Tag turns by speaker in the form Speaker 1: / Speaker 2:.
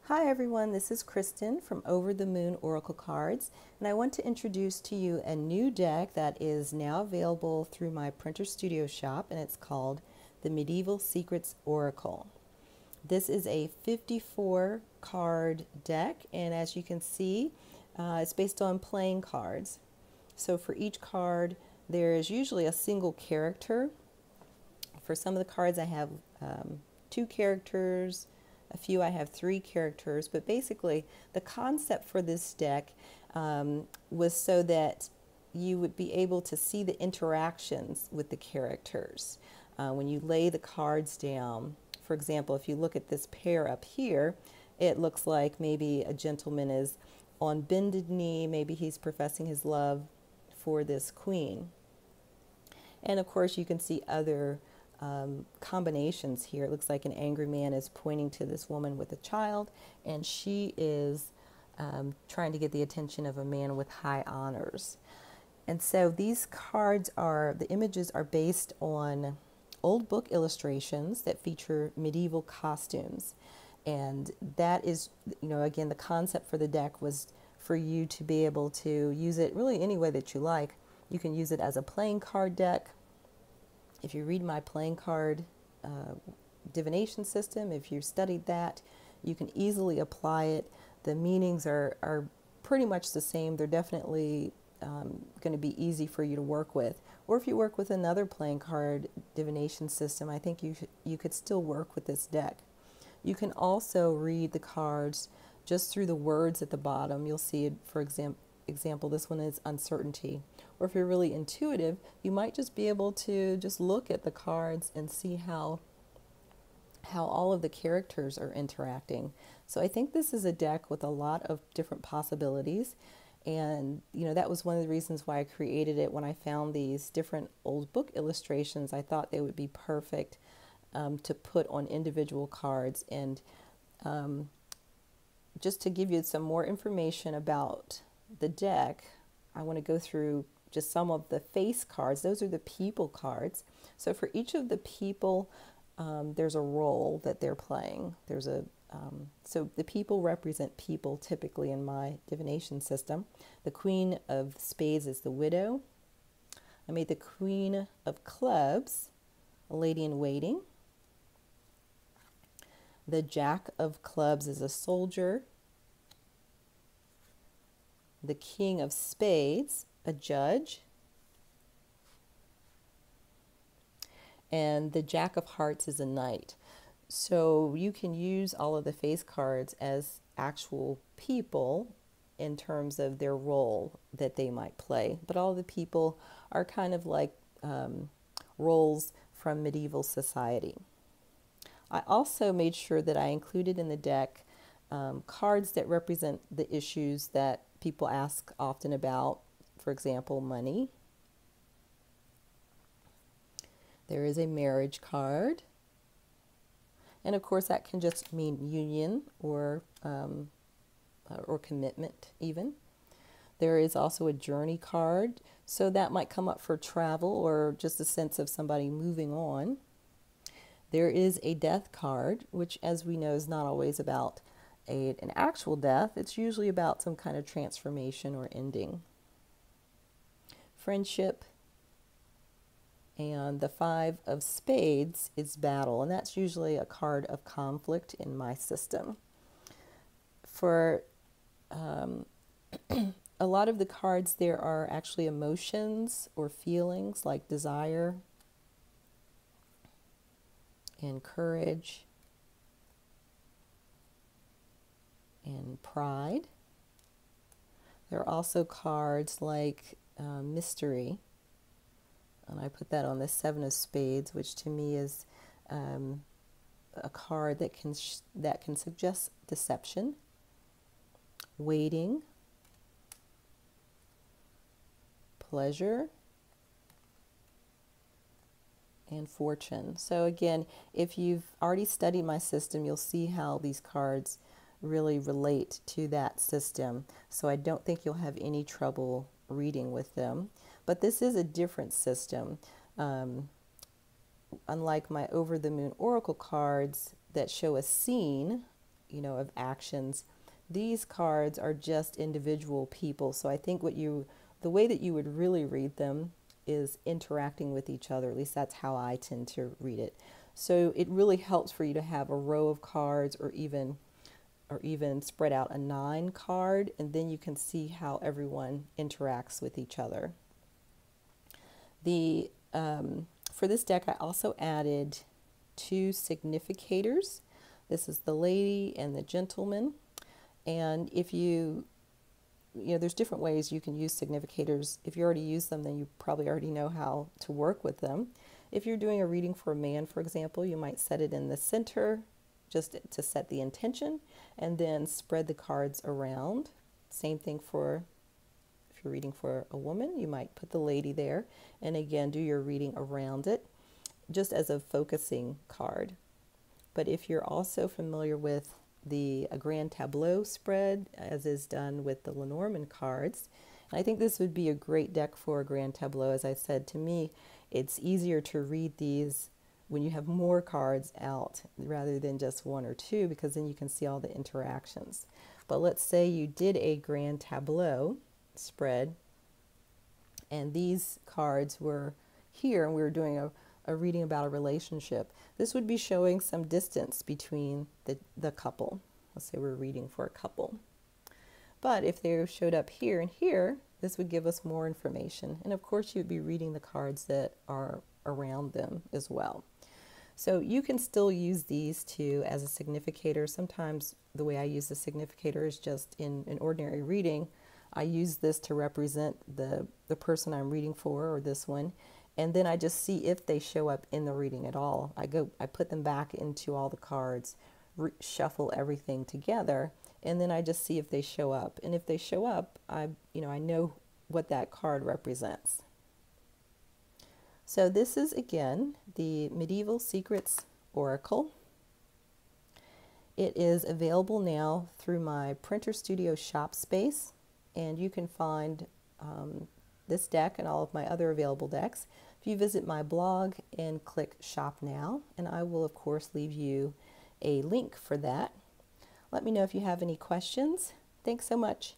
Speaker 1: Hi everyone, this is Kristen from Over the Moon Oracle Cards, and I want to introduce to you a new deck that is now available through my Printer Studio shop, and it's called the Medieval Secrets Oracle. This is a 54 card deck, and as you can see, it's based on playing cards. So for each card, there is usually a single character. For some of the cards, I have two characters. A few I have three characters, but basically the concept for this deck was so that you would be able to see the interactions with the characters. When you lay the cards down, for example, if you look at this pair up here, it looks like maybe a gentleman is on bended knee, maybe he's professing his love for this queen. And of course you can see other combinations here. It looks like an angry man is pointing to this woman with a child, and she is trying to get the attention of a man with high honors. And so these cards the images are based on old book illustrations that feature medieval costumes. And that is, again, the concept for the deck was for you to be able to use it really any way that you like. You can use it as a playing card deck. If you read my playing card divination system, if you've studied that, you can easily apply it. The meanings are pretty much the same. They're definitely going to be easy for you to work with. Or if you work with another playing card divination system, I think you could still work with this deck. You can also read the cards just through the words at the bottom. You'll see it, for example, this one is uncertainty. Or if you're really intuitive, you might just be able to just look at the cards and see how all of the characters are interacting. So I think this is a deck with a lot of different possibilities. And, that was one of the reasons why I created it. When I found these different old book illustrations, I thought they would be perfect to put on individual cards. And just to give you some more information about the deck, I want to go through just some of the face cards. Those are the people cards. So for each of the people, there's a role that they're playing. So the people represent people typically in my divination system. The Queen of Spades is the widow. I made the Queen of Clubs a lady in waiting. The Jack of Clubs is a soldier. The King of Spades, a judge. And the Jack of Hearts is a knight. So you can use all of the face cards as actual people in terms of their role that they might play. But all the people are kind of like roles from medieval society. I also made sure that I included in the deck cards that represent the issues that people ask often about. For example, money. There is a marriage card. And of course that can just mean union or commitment even. There is also a journey card. So that might come up for travel or just a sense of somebody moving on. There is a death card, which as we know is not always about an actual death. It's usually about some kind of transformation or ending. Friendship. And the Five of Spades is battle, and that's usually a card of conflict in my system. For a lot of the cards, there are actually emotions or feelings like desire and courage and pride. There are also cards like mystery. And I put that on the Seven of Spades, which to me is a card that can suggest deception, waiting, pleasure, and fortune. So again, if you've already studied my system, you'll see how these cards really relate to that system. So I don't think you'll have any trouble reading with them. But this is a different system. Unlike my Over the Moon Oracle cards that show a scene of actions. These cards are just individual people. So I think the way that you would really read them is interacting with each other. At least that's how I tend to read it. So it really helps for you to have a row of cards, or even spread out a 9 card, and then you can see how everyone interacts with each other. For this deck, I also added 2 significators. This is the lady and the gentleman. And if there's different ways you can use significators. If you already use them, then you probably already know how to work with them. If you're doing a reading for a man, for example, you might set it in the center just to set the intention, and then spread the cards around. Same thing for if you're reading for a woman, you might put the lady there, and again do your reading around it, just as a focusing card. But if you're also familiar with a grand tableau spread, as is done with the Lenormand cards, I think this would be a great deck for a grand tableau. As I said, to me, it's easier to read these when you have more cards out rather than just 1 or 2, because then you can see all the interactions. But let's say you did a grand tableau spread, and these cards were here, and we were doing a reading about a relationship. This would be showing some distance between the couple. Let's say we're reading for a couple. But if they showed up here and here, this would give us more information. And of course, you'd be reading the cards that are around them as well. So you can still use these two as a significator. Sometimes the way I use the significator is just in an ordinary reading. I use this to represent the person I'm reading for, or this one, and then I just see if they show up in the reading at all. I put them back into all the cards, shuffle everything together, and then I just see if they show up. And if they show up, I know what that card represents. So this is, again, the Medieval Secrets Oracle. It is available now through my Printer Studio shop space, and you can find this deck and all of my other available decks if you visit my blog and click Shop Now, and I will, of course, leave you a link for that. Let me know if you have any questions. Thanks so much.